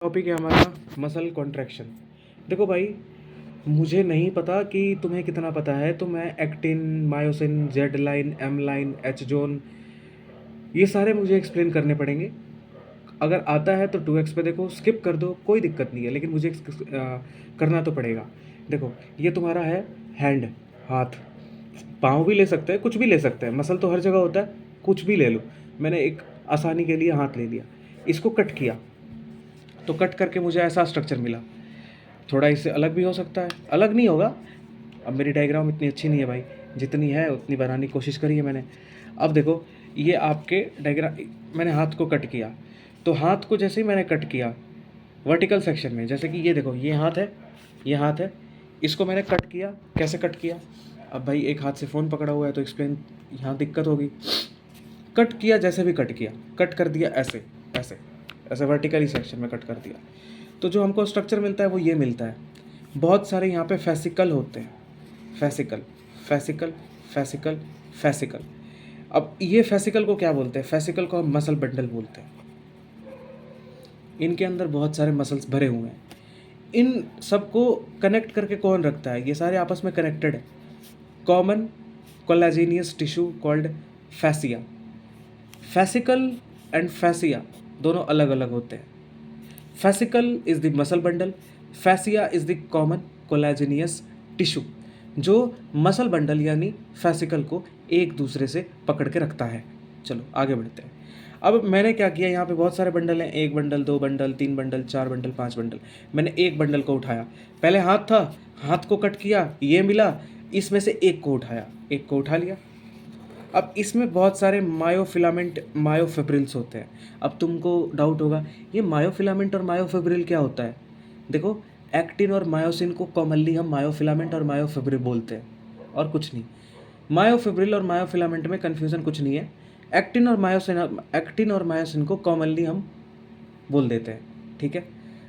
Topic है हमारा muscle contraction. देखो भाई, मुझे नहीं पता कि तुम्हें कितना पता है, तो मैं actin, myosin, Z line, M line, H zone, ये सारे मुझे एक्सप्लेन करने पड़ेंगे। अगर आता है तो 2x पे देखो, स्किप कर दो, कोई दिक्कत नहीं है, लेकिन मुझे करना तो पड़ेगा। देखो, ये तुम्हारा है हैंड, हाथ। पाँव भी ले सकते हैं, कुछ भी ले सकते हैं, मसल तो हर जगह होता है, कुछ भी ले लो। मैंने एक आसानी के लिए हाथ ले लिया, इसको कट किया, तो कट करके मुझे ऐसा स्ट्रक्चर मिला। थोड़ा इससे अलग भी हो सकता है, अलग नहीं होगा। अब मेरी डायग्राम इतनी अच्छी नहीं है भाई, जितनी है उतनी बनाने की कोशिश करी है मैंने। अब देखो, ये आपके डायग्राम, मैंने हाथ को कट किया, तो हाथ को जैसे ही मैंने कट किया वर्टिकल सेक्शन में, जैसे कि ये देखो, ये हाथ है, ये हाथ है, इसको मैंने कट किया। कैसे कट किया? अब भाई एक हाथ से फ़ोन पकड़ा हुआ है तो एक्सप्लेन यहाँ दिक्कत होगी। कट किया, जैसे भी कट किया, कट कर दिया ऐसे ऐसे ऐसे वर्टिकली सेक्शन में कट कर दिया, तो जो हमको स्ट्रक्चर मिलता है वो ये मिलता है। बहुत सारे यहाँ पे फैसिकल होते हैं, फैसिकल, फैसिकल, फैसिकल, फैसिकल। अब ये फैसिकल को क्या बोलते हैं? फैसिकल को हम मसल बंडल बोलते हैं। इनके अंदर बहुत सारे मसल्स भरे हुए हैं। इन सबको कनेक्ट करके कौन रखता है? ये सारे आपस में कनेक्टेड है। Common collagenous tissue called fascia. Fascicle and fascia दोनों अलग अलग होते हैं। Fascicle is the muscle bundle, fascia is the common collagenous tissue, जो मसल बंडल यानी फैसिकल को एक दूसरे से पकड़ के रखता है। चलो आगे बढ़ते हैं। अब मैंने क्या किया, यहाँ पे बहुत सारे बंडल हैं, 1 bundle, 2 bundle, 3 bundle, 4 bundle, 5 bundle. मैंने एक बंडल को उठाया, पहले हाथ था, हाथ को कट किया, ये मिला, इसमें से एक को उठाया, एक को उठा लिया। अब इसमें बहुत सारे मायोफिलामेंट, मायोफिब्रिल्स होते हैं। अब तुमको डाउट होगा, ये मायोफिलामेंट और मायोफिब्रिल क्या होता है? देखो, एक्टिन और मायोसिन को कॉमनली हम मायोफिलामेंट और मायोफिब्रिल बोलते हैं, और कुछ नहीं। मायोफिब्रिल और मायोफिलामेंट में कन्फ्यूज़न कुछ नहीं है। एक्टिन और मायोसिन को कॉमनली हम बोल देते हैं, ठीक है।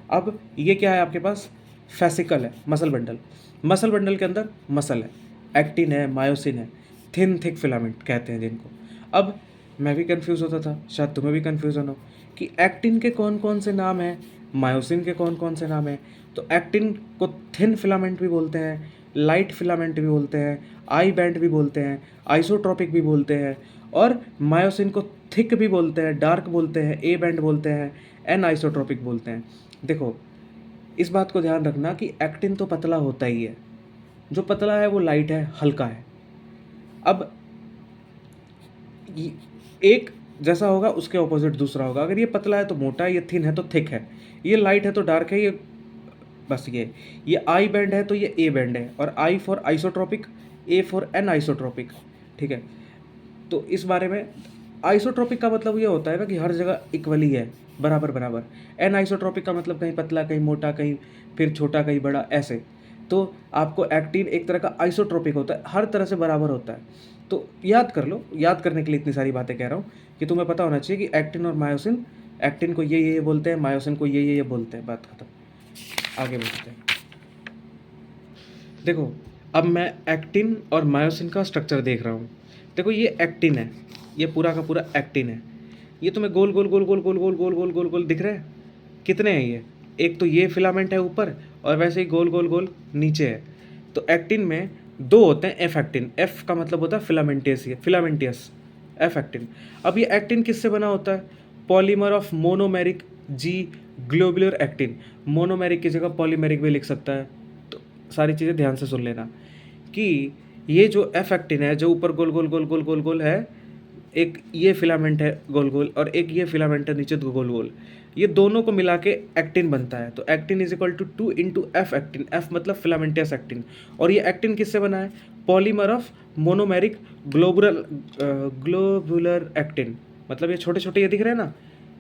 अब ये क्या है आपके पास? फैसिकल है, मसल बंडल। मसल बंडल के अंदर मसल है, एक्टिन है, मायोसिन है, थिन थिक फिलामेंट कहते हैं जिनको। अब मैं भी कंफ्यूज होता था, शायद तुम्हें भी कन्फ्यूजन हो कि एक्टिन के कौन कौन से नाम हैं, मायोसिन के कौन कौन से नाम हैं। तो एक्टिन को थिन फिलामेंट भी बोलते हैं, लाइट फिलामेंट भी बोलते हैं, आई बैंड भी बोलते हैं, आइसोट्रोपिक भी बोलते हैं, और मायोसिन को थिक भी बोलते हैं, डार्क बोलते हैं, ए बैंड बोलते हैं, एन आइसोट्रोपिक बोलते हैं। देखो, इस बात को ध्यान रखना कि एक्टिन तो पतला होता ही है, जो पतला है वो लाइट है, हल्का है। अब एक जैसा होगा उसके ऑपोजिट दूसरा होगा। अगर ये पतला है तो मोटा है, ये थिन है तो थिक है, ये लाइट है तो डार्क है, ये बस ये आई बैंड है तो ये ए बैंड है, और I for isotropic, A for anisotropic, ठीक है। तो इस बारे में, आइसोट्रोपिक का मतलब ये होता है ना कि हर जगह इक्वली है, बराबर बराबर। एन आइसोट्रोपिक का मतलब कहीं पतला, कहीं मोटा, कहीं फिर छोटा, कहीं बड़ा, ऐसे। तो आपको एक्टिन एक तरह का आइसोट्रोपिक होता है, हर तरह से बराबर होता है। तो याद कर लो, याद करने के लिए इतनी सारी बातें कह रहा हूँ कि तुम्हें पता होना चाहिए कि एक्टिन और मायोसिन, एक्टिन को ये बोलते हैं, मायोसिन को ये बोलते हैं, बात खत्म। आगे बढ़ते हैं। देखो, अब मैं एक्टिन और मायोसिन का स्ट्रक्चर देख रहा हूँ। देखो, ये एक्टिन है, ये पूरा का पूरा एक्टिन है। ये तुम्हें गोल गोल गोल गोल गोल गोल गोल गोल गोल गोल दिख रहे हैं? कितने हैं ये? एक तो ये फिलामेंट है ऊपर, और वैसे ही गोल गोल गोल नीचे है। तो एक्टिन में दो होते हैं, एफ एक्टिन, एफ का मतलब होता है फिलामेंटियस, ये फिलामेंटियस, एफ एक्टिन। अब ये एक्टिन किससे बना होता है? Polymer of monomeric G globular actin. Monomeric की जगह पॉलीमेरिक भी लिख सकता है। तो सारी चीज़ें ध्यान से सुन लेना कि ये जो एफ एक्टिन है, जो ऊपर गोल गोल गोल गोल गोल गोल है, एक ये फिलामेंट है गोल गोल, और एक ये फिलामेंट है नीचे गोल गोल, ये दोनों को मिला के एक्टिन बनता है। तो actin is equal to 2 into F actin, F मतलब फिलामेंटियस एक्टिन। और ये एक्टिन किससे बना है? Polymer of monomeric globular actin. मतलब ये छोटे छोटे ये दिख रहे हैं ना,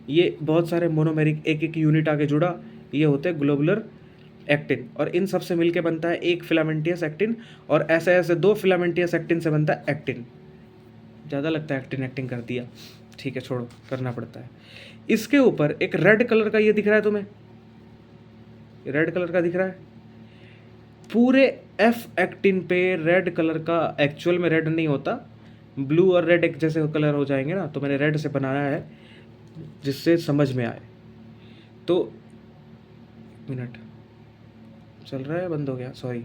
ये बहुत सारे मोनोमेरिक एक एक यूनिट आगे जुड़ा, ये होते हैं ग्लोबुलर एक्टिन, और इन सब से मिलके बनता है एक फिलामेंटियस एक्टिन, और ऐसे ऐसे दो फिलामेंटियस एक्टिन से बनता है एक्टिन। ज़्यादा लगता है एक्टिन एक्टिंग कर दिया, ठीक है, छोड़ो, करना पड़ता है। इसके ऊपर एक रेड कलर का ये दिख रहा है तुम्हें, रेड कलर का दिख रहा है पूरे एफ एक्टिन पे। रेड कलर का एक्चुअल में रेड नहीं होता, ब्लू और रेड एक जैसे कलर हो जाएंगे ना, तो मैंने रेड से बनाया है जिससे समझ में आए। तो मिनट, चल रहा है, बंद हो गया, सॉरी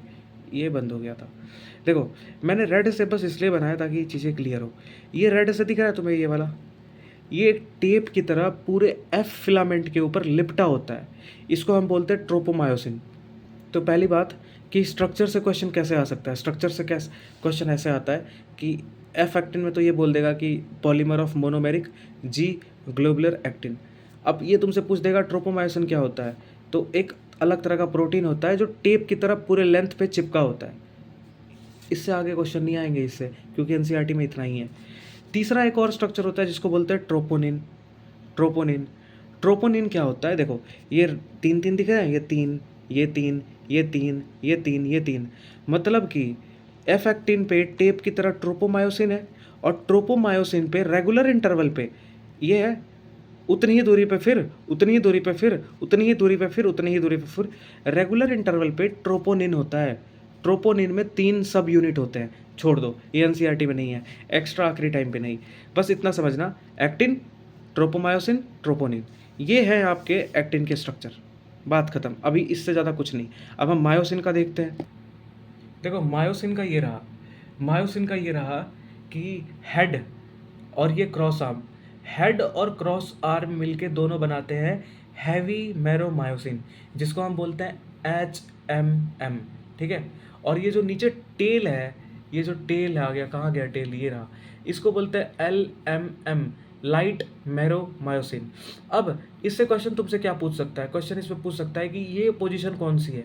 ये बंद हो गया था। देखो मैंने रेड से बस इसलिए बनाया ताकि ये चीज़ें क्लियर हो। ये रेड से दिख रहा है तुम्हें, ये वाला, ये एक टेप की तरह पूरे एफ फिलामेंट के ऊपर लिपटा होता है, इसको हम बोलते हैं ट्रोपोमायोसिन। तो पहली बात कि स्ट्रक्चर से क्वेश्चन कैसे आ सकता है, स्ट्रक्चर से कैसे क्वेश्चन ऐसे आता है कि एफ एक्टिन में तो ये बोल देगा कि polymer of monomeric, G globular actin. अब ये तुमसे पूछ देगा ट्रोपोमायोसिन क्या होता है, तो एक अलग तरह का प्रोटीन होता है जो टेप की तरह पूरे लेंथ पे चिपका होता है। इससे आगे क्वेश्चन नहीं आएंगे इससे, क्योंकि एनसीईआरटी में इतना ही है। तीसरा एक और स्ट्रक्चर होता है जिसको बोलते हैं ट्रोपोनिन। ट्रोपोनिन ट्रोपोनिन क्या होता है, देखो ये तीन तीन दिख रहे हैं, ये तीन, ये तीन, ये तीन, ये तीन, ये तीन, मतलब कि एफ एक्टिन पे टेप की तरह ट्रोपोमायोसिन है, और ट्रोपोमायोसिन पे रेगुलर इंटरवल पे ये है, उतनी ही दूरी पे फिर, उतनी ही दूरी पे फिर, उतनी ही दूरी पे फिर, उतनी ही दूरी पे फिर रेगुलर इंटरवल पे ट्रोपोनिन होता है। ट्रोपोनिन में 3 सब यूनिट होते हैं, छोड़ दो ये एनसीईआरटी में नहीं है, एक्स्ट्रा आखिरी टाइम पे नहीं, बस इतना समझना, एक्टिन, ट्रोपोमायोसिन, ट्रोपोनिन, ये है आपके एक्टिन के स्ट्रक्चर, बात खत्म। अभी इससे ज़्यादा कुछ नहीं। अब हम मायोसिन का देखते हैं। देखो मायोसिन का ये रहा, मायोसिन का ये रहा कि हेड और ये क्रॉस आर्म, हेड और क्रॉस आर्म मिलके दोनों बनाते हैं हैवी मैरोमायोसिन, जिसको हम बोलते हैं HMM, ठीक है। और ये जो नीचे टेल है, ये जो टेल आ गया, कहाँ गया टेल, ये रहा, इसको बोलते हैं LMM, लाइट मैरोमायोसिन। अब इससे क्वेश्चन तुमसे क्या पूछ सकता है, क्वेश्चन इसमें पूछ सकता है कि ये पोजीशन कौन सी है,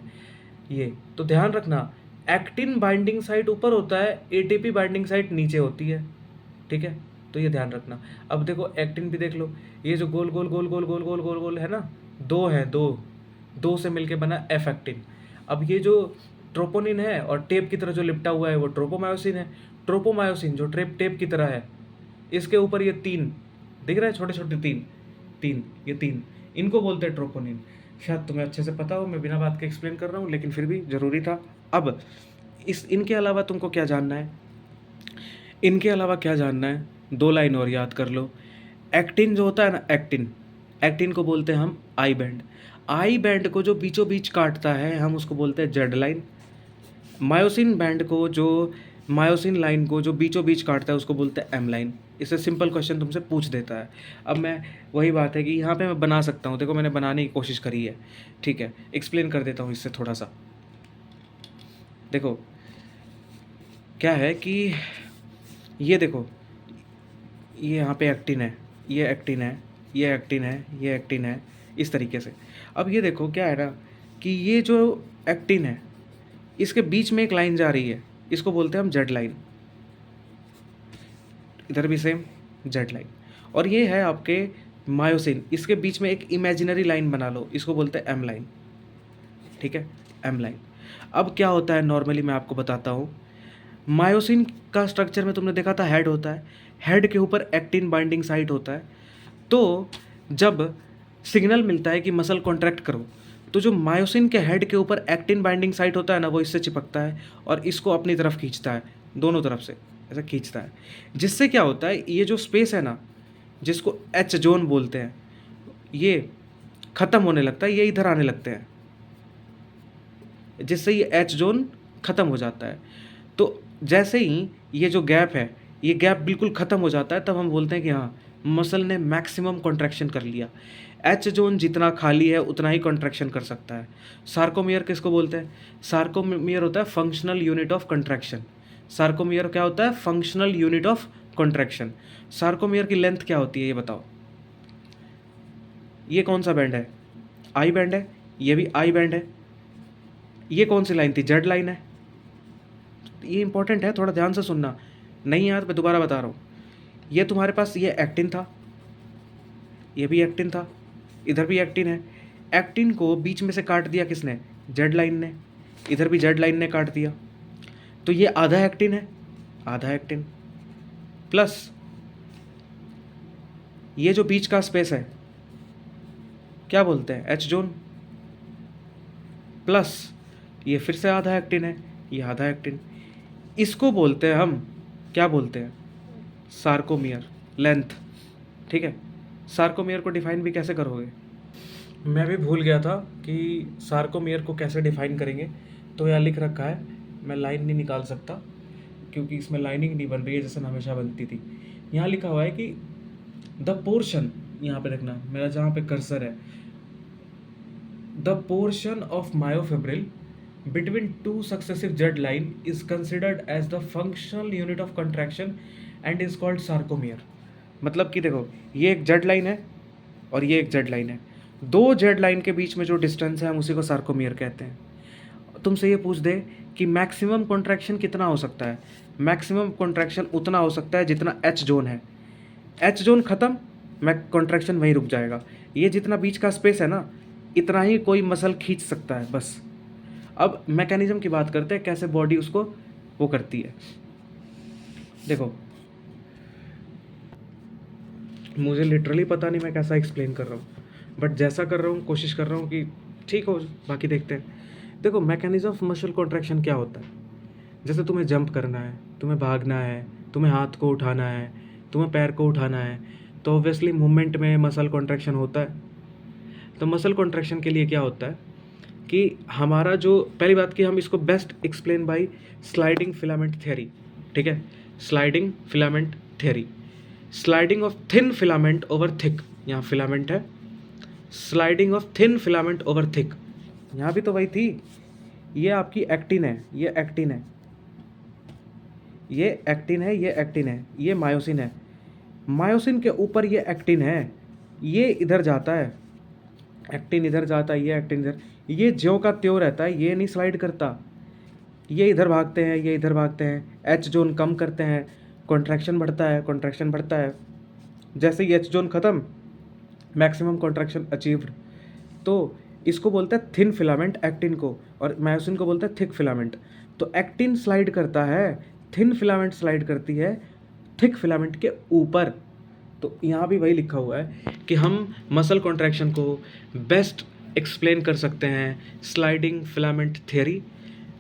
ये तो ध्यान रखना, एक्टिन बाइंडिंग साइट ऊपर होता है, एटीपी बाइंडिंग साइट नीचे होती है, ठीक है, तो ये ध्यान रखना। अब देखो एक्टिन भी देख लो, ये जो गोल गोल गोल गोल गोल गोल गोल गोल है ना, दो है, दो से मिलके बना एफ एक्टिन। अब ये जो ट्रोपोनिन है और टेप की तरह जो लिपटा हुआ है वो ट्रोपोमायोसिन है। ट्रोपोमायोसिन जो टेप की तरह है, इसके ऊपर ये 3 दिख रहा है, छोटे छोटे 3, ये 3, इनको बोलते हैं ट्रोपोनिन। शायद तुम्हें अच्छे से पता हो, मैं बिना बात के एक्सप्लेन कर रहा हूँ, लेकिन फिर भी ज़रूरी था। अब इनके अलावा तुमको क्या जानना है, इनके अलावा क्या जानना है, 2 लाइन और याद कर लो। एक्टिन जो होता है ना, एक्टिन, एक्टिन को बोलते हैं हम आई बैंड। आई बैंड को जो बीचों बीच काटता है हम उसको बोलते हैं जेड लाइन। मायोसिन बैंड को जो, मायोसिन लाइन को जो बीचों बीच काटता है उसको बोलते हैं एम लाइन। इससे सिंपल क्वेश्चन तुमसे पूछ देता है। अब मैं वही बात है कि यहाँ पे मैं बना सकता हूँ, देखो मैंने बनाने की कोशिश करी है, ठीक है, एक्सप्लेन कर देता हूँ इससे थोड़ा सा। देखो क्या है कि ये देखो, ये यहाँ पे एक्टिन है, ये एक्टिन है, ये एक्टिन है, ये एक्टिन है, इस तरीके से। अब ये देखो क्या है ना कि ये जो एक्टिन है इसके बीच में एक लाइन जा रही है, इसको बोलते हैं हम जेड लाइन, इधर भी सेम जेड लाइन। और ये है आपके मायोसिन, इसके बीच में एक इमेजिनरी लाइन बना लो, इसको बोलते हैं एम लाइन, ठीक है, एम लाइन। अब क्या होता है नॉर्मली मैं आपको बताता हूँ। मायोसिन का स्ट्रक्चर में तुमने देखा था हेड होता है, हेड के ऊपर एक्टिन बाइंडिंग साइट होता है। तो जब सिग्नल मिलता है कि मसल कॉन्ट्रैक्ट करो, तो जो मायोसिन के हेड के ऊपर एक्टिन बाइंडिंग साइट होता है ना, वो इससे चिपकता है और इसको अपनी तरफ खींचता है, दोनों तरफ से ऐसा खींचता है, जिससे क्या होता है, ये जो स्पेस है ना जिसको एच जोन बोलते हैं, ये ख़त्म होने लगता है, ये इधर आने लगते हैं, जिससे ये एच जोन ख़त्म हो जाता है। तो जैसे ही ये जो गैप है, ये गैप बिल्कुल ख़त्म हो जाता है, तब हम बोलते हैं कि हाँ मसल ने मैक्सिमम कॉन्ट्रैक्शन कर लिया। एच जोन जितना खाली है उतना ही कॉन्ट्रैक्शन कर सकता है। सार्कोमियर किसको बोलते हैं, सार्कोमियर होता है functional unit of contraction. Sarcomere क्या होता है, functional unit of contraction. Sarcomere की लेंथ क्या होती है ये बताओ। ये कौन सा बैंड है, आई बैंड है, ये भी आई बैंड है। ये कौन सी लाइन थी, जेड लाइन है। ये इंपॉर्टेंट है, थोड़ा ध्यान से सुनना, नहीं यार मैं दोबारा बता रहा हूँ। ये तुम्हारे पास ये एक्टिन था, ये भी एक्टिन था, इधर भी एक्टिन है। एक्टिन को बीच में से काट दिया किसने, जेड लाइन ने, इधर भी जेड लाइन ने काट दिया, तो ये आधा एक्टिन है, आधा एक्टिन, प्लस ये जो बीच का स्पेस है क्या बोलते हैं, एच जोन, प्लस ये फिर से आधा एक्टिन है, ये आधा एक्टिन, इसको बोलते हैं हम, क्या बोलते हैं, सार्कोमियर लेंथ, ठीक है। सार्कोमियर को डिफाइन भी कैसे करोगे, मैं भी भूल गया था कि सार्कोमियर को कैसे डिफाइन करेंगे, तो यहाँ लिख रखा है, मैं लाइन नहीं निकाल सकता क्योंकि इसमें लाइनिंग नहीं बन रही है जैसे हमेशा बनती थी। यहाँ लिखा हुआ है कि द पोर्शन, यहाँ पे देखना मेरा जहाँ पे कर्सर है, the portion of myofibril between two successive Z line is considered as the functional unit of contraction and is called sarcomere। मतलब कि देखो, ये एक जेड लाइन है और ये एक जेड लाइन है, दो जेड लाइन के बीच में जो डिस्टेंस है हम उसी को सार्कोमियर कहते हैं। तुमसे ये पूछ दे कि मैक्सिमम कॉन्ट्रैक्शन कितना हो सकता है, मैक्सिमम कॉन्ट्रैक्शन उतना हो सकता है जितना एच जोन है। एच जोन ख़त्म, मैं कॉन्ट्रैक्शन वहीं रुक जाएगा। ये जितना बीच का स्पेस है ना, इतना ही कोई मसल खींच सकता है बस। अब मैकेनिज्म की बात करते हैं, कैसे बॉडी उसको वो करती है। देखो, मुझे लिटरली पता नहीं मैं कैसा एक्सप्लेन कर रहा हूँ, बट जैसा कर रहा हूँ कोशिश कर रहा हूँ कि ठीक हो, बाकी देखते हैं। देखो, मैकेनिज्म ऑफ मसल कॉन्ट्रैक्शन क्या होता है। जैसे तुम्हें जंप करना है, तुम्हें भागना है, तुम्हें हाथ को उठाना है, तुम्हें पैर को उठाना है, तो ऑब्वियसली मूवमेंट में मसल कॉन्ट्रैक्शन होता है। तो मसल कॉन्ट्रैक्शन के लिए क्या होता है कि हमारा जो पहली बात कि हम इसको best explain by sliding filament theory. ठीक है, sliding filament theory, sliding of thin filament over thick, यहाँ फिलामेंट है, sliding of thin filament over thick, यहाँ भी तो वही थी। ये आपकी एक्टिन है, ये एक्टिन है, ये एक्टिन है, ये एक्टिन है, ये मायोसिन है, मायोसिन के ऊपर ये एक्टिन है, ये इधर जाता है, एक्टिन इधर जाता है, ये एक्टिन इधर, ये ज्यों का त्यों रहता है, ये नहीं स्लाइड करता। ये इधर भागते हैं, ये इधर भागते हैं, एच जोन कम करते हैं, कॉन्ट्रैक्शन बढ़ता है, कॉन्ट्रैक्शन बढ़ता है। जैसे ही एच जोन ख़त्म, मैक्सिमम कॉन्ट्रैक्शन अचीव्ड। तो इसको बोलते हैं थिन फिलामेंट एक्टिन को, और मायोसिन को बोलते हैं थिक फिलामेंट। तो एक्टिन स्लाइड करता है, थिन फिलामेंट स्लाइड करती है थिक फिलामेंट के ऊपर। तो यहाँ भी वही लिखा हुआ है कि हम मसल कॉन्ट्रैक्शन को बेस्ट एक्सप्लेन कर सकते हैं स्लाइडिंग फिलामेंट थ्योरी।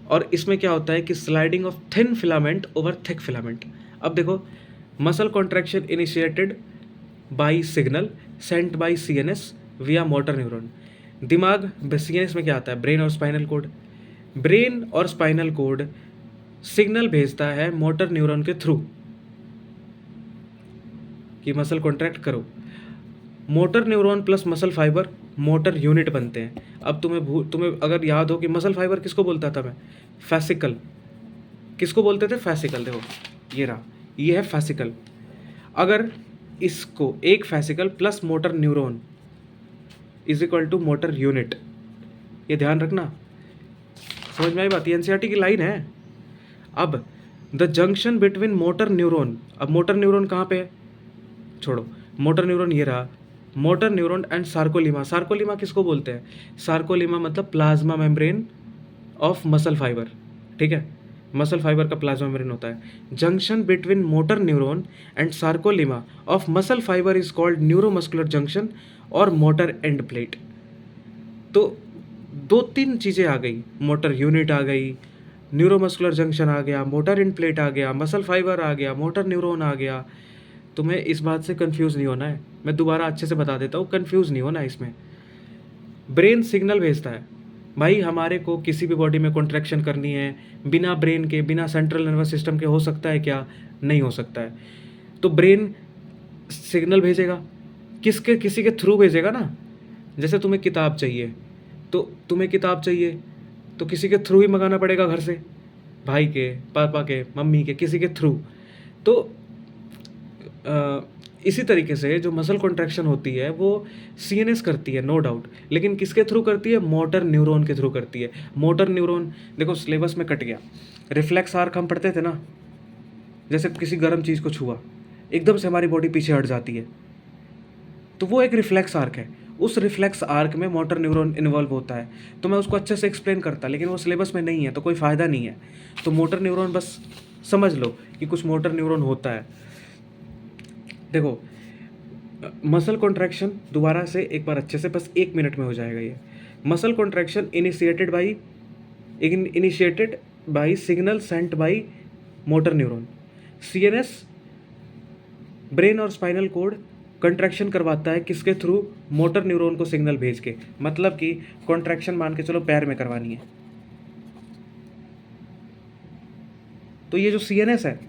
और इसमें क्या होता है कि sliding of thin filament over thick filament. अब देखो, muscle contraction initiated buy signal sent by CNS विया मोटर न्यूरॉन। दिमाग, सीएनएस में क्या आता है, ब्रेन और स्पाइनल कोड। ब्रेन और स्पाइनल कोड सिग्नल भेजता है मोटर न्यूरॉन के थ्रू कि मसल कॉन्ट्रैक्ट करो। Motor neuron plus muscle fibre motor unit बनते हैं। अब तुम्हें अगर याद हो कि मसल फाइबर किसको बोलता था मैं, फैसिकल। किसको बोलते थे, फैसिकल। देखो ये रहा, ये है फैसिकल। अगर इसको एक fascicle plus motor neuron is equal to motor unit, ये ध्यान रखना, समझ में आई बात, ये एनसीईआरटी की लाइन है। अब the junction between motor neuron, अब मोटर न्यूरॉन कहाँ पे है, छोड़ो, मोटर न्यूरॉन ये रहा, मोटर न्यूरॉन एंड सार्कोलीमा। सार्कोलीमा किसको बोलते हैं, सार्कोलीमा मतलब plasma membrane of muscle fibre. ठीक है, मसल फाइबर का प्लाज्मा मेम्ब्रेन होता है। Junction between motor neuron and सार्कोलीमा of muscle fibre is called neuromuscular junction और मोटर एंड प्लेट। तो दो तीन चीज़ें आ गई, मोटर यूनिट आ गई, न्यूरोमस्कुलर जंक्शन आ गया, मोटर एंड प्लेट आ गया, मसल फाइबर आ गया, मोटर न्यूरॉन आ गया। तुम्हें इस बात से कंफ्यूज नहीं होना है, मैं दोबारा अच्छे से बता देता हूँ, कंफ्यूज नहीं होना है इसमें। ब्रेन सिग्नल भेजता है, भाई हमारे को किसी भी बॉडी में कॉन्ट्रैक्शन करनी है, बिना ब्रेन के, बिना सेंट्रल नर्वस सिस्टम के हो सकता है क्या, नहीं हो सकता है। तो ब्रेन सिग्नल भेजेगा, किसी के थ्रू भेजेगा ना। जैसे तुम्हें किताब चाहिए, तो तुम्हें किताब चाहिए तो किसी के थ्रू ही मंगाना पड़ेगा घर से, भाई के, पापा के, मम्मी के, किसी के थ्रू। तो इसी तरीके से जो मसल कॉन्ट्रैक्शन होती है वो सीएनएस करती है, नो डाउट, लेकिन किसके थ्रू करती है, मोटर न्यूरॉन के थ्रू करती है। मोटर न्यूरॉन, देखो सिलेबस में कट गया, रिफ्लेक्स आर्क हम पढ़ते थे ना, जैसे किसी गर्म चीज़ को छुआ, एकदम से हमारी बॉडी पीछे हट जाती है, तो वो एक रिफ्लेक्स आर्क है। उस रिफ्लेक्स आर्क में मोटर न्यूरॉन इन्वॉल्व होता है। तो मैं उसको अच्छे से एक्सप्लेन करता, लेकिन वो सिलेबस में नहीं है तो कोई फ़ायदा नहीं है। तो मोटर न्यूरॉन बस समझ लो कि कुछ मोटर न्यूरॉन होता है। देखो, मसल कॉन्ट्रैक्शन दोबारा से एक बार अच्छे से, बस 1 मिनट में हो जाएगा ये। Muscle contraction initiated by signal Saint by motor neuron, CNS, brain और स्पाइनल कोड कंट्रैक्शन करवाता है किसके थ्रू? मोटर न्यूरॉन को सिग्नल भेज के। मतलब कि कॉन्ट्रैक्शन मान के चलो पैर में करवानी है, तो ये जो सीएनएस है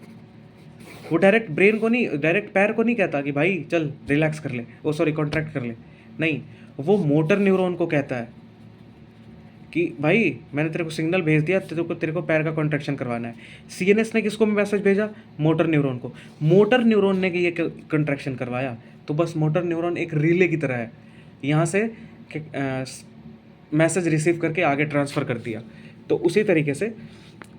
वो डायरेक्ट ब्रेन को नहीं, डायरेक्ट पैर को नहीं कहता कि भाई चल रिलैक्स कर ले, ओ सॉरी कॉन्ट्रैक्ट कर ले, नहीं, वो मोटर न्यूरॉन को कहता है कि भाई मैंने तेरे को सिग्नल भेज दिया, तेरे को पैर का कॉन्ट्रैक्शन करवाना है। सीएनएस ने किसको मैसेज भेजा? मोटर न्यूरॉन को। मोटर न्यूरॉन ने ये कॉन्ट्रैक्शन करवाया, तो बस मोटर न्यूरॉन एक रिले की तरह है, यहाँ से मैसेज रिसीव करके आगे ट्रांसफ़र कर दिया। तो उसी तरीके से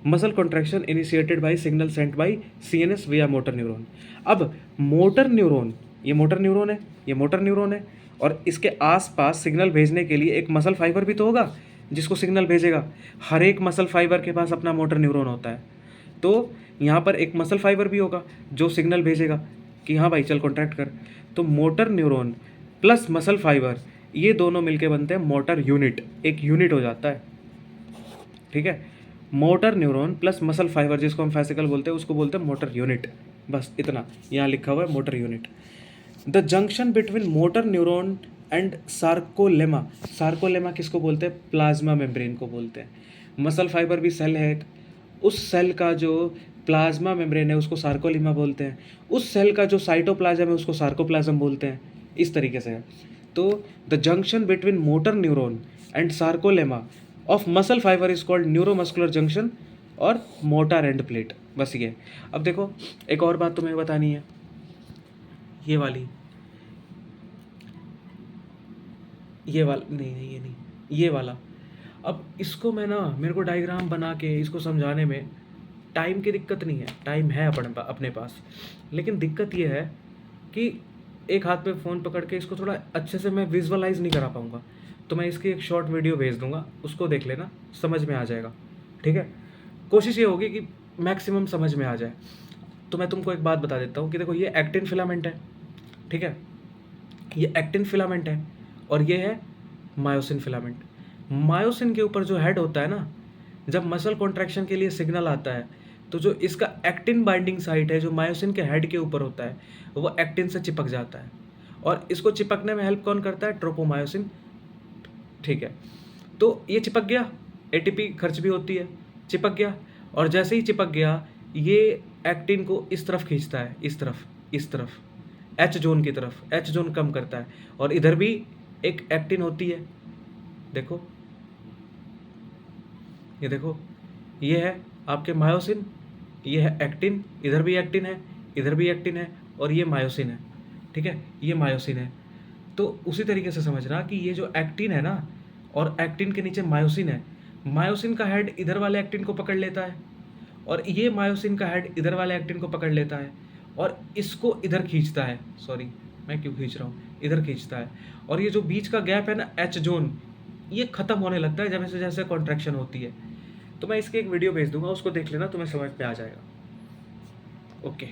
muscle contraction initiated buy signal sent by CNS विया मोटर न्यूरॉन। अब मोटर न्यूरॉन, ये मोटर न्यूरॉन है, ये मोटर न्यूरॉन है, और इसके आसपास सिग्नल भेजने के लिए एक मसल फाइबर भी तो होगा जिसको सिग्नल भेजेगा। हर एक मसल फाइबर के पास अपना मोटर न्यूरॉन होता है, तो यहाँ पर एक मसल फाइबर भी होगा जो सिग्नल भेजेगा कि हाँ भाई चल कॉन्ट्रैक्ट कर। तो motor neuron plus muscle fibre ये दोनों मिलके बनते हैं मोटर यूनिट, एक यूनिट हो जाता है, ठीक है। Motor neuron plus muscle fibre जिसको हम फेसिकल बोलते हैं उसको बोलते हैं मोटर यूनिट। बस इतना यहाँ लिखा हुआ है, motor unit. The junction between motor neuron and sarcolemma, sarcolemma किसको बोलते हैं? प्लाज्मा मेम्ब्रेन को बोलते हैं। मसल फाइबर भी सेल है, उस सेल का जो प्लाज्मा मेम्ब्रेन है उसको सार्कोलेमा बोलते हैं, उस सेल का जो साइटोप्लाज्म है उसको सार्कोप्लाज्म बोलते हैं। इस तरीके से है। तो the junction between motor neuron and sarcolemma of muscle fibre is called neuromuscular junction और मोटर एंड प्लेट। बस ये। अब देखो एक और बात तुम्हें बतानी है, ये वाली, ये वाला नहीं, ये नहीं, ये वाला। अब इसको मैं ना, मेरे को डायग्राम बना के इसको समझाने में टाइम की दिक्कत नहीं है, टाइम है अपने पास, लेकिन दिक्कत ये है कि एक हाथ पे फ़ोन पकड़ के इसको थोड़ा अच्छे से मैं विजुअलाइज़ नहीं करा पाऊँगा। तो मैं इसकी एक शॉर्ट वीडियो भेज दूँगा, उसको देख लेना, समझ में आ जाएगा, ठीक है। कोशिश ये होगी कि मैक्सिमम समझ में आ जाए। तो मैं तुमको एक बात बता देता हूँ कि देखो ये एक्टिन फिलामेंट है, ठीक है, ये एक्टिन फिलामेंट है, और ये है मायोसिन फिलामेंट। मायोसिन के ऊपर जो हेड होता है ना, जब मसल कॉन्ट्रैक्शन के लिए सिग्नल आता है तो जो इसका एक्टिन बाइंडिंग साइट है जो मायोसिन के हेड के ऊपर होता है वो एक्टिन से चिपक जाता है, और इसको चिपकने में हेल्प कौन करता है? ट्रोपोमायोसिन, ठीक है। तो ये चिपक गया, एटीपी खर्च भी होती है, चिपक गया, और जैसे ही चिपक गया ये एक्टिन को इस तरफ खींचता है, इस तरफ, इस तरफ, एच जोन की तरफ, एच जोन कम करता है, और इधर भी एक एक्टिन होती है, देखो ये देखो, ये है आपके मायोसिन, ये है एक्टिन, इधर भी एक्टिन है, इधर भी एक्टिन है, और ये मायोसिन है, ठीक है, ये मायोसिन है। तो उसी तरीके से समझना कि ये जो एक्टिन है ना, और एक्टिन के नीचे मायोसिन है, मायोसिन का हेड इधर वाले एक्टिन को पकड़ लेता है, और ये मायोसिन का हेड इधर वाले एक्टिन को पकड़ लेता है, और इसको इधर खींचता है, सॉरी मैं क्यों खींच रहा हूँ, इधर खींचता है, और ये जो बीच का गैप है ना, एच जोन, ये ख़त्म होने लगता है जैसे जैसे कॉन्ट्रैक्शन होती है। तो मैं इसकी एक वीडियो भेज दूंगा, उसको देख लेना, तुम्हें समझ में आ जाएगा। ओके।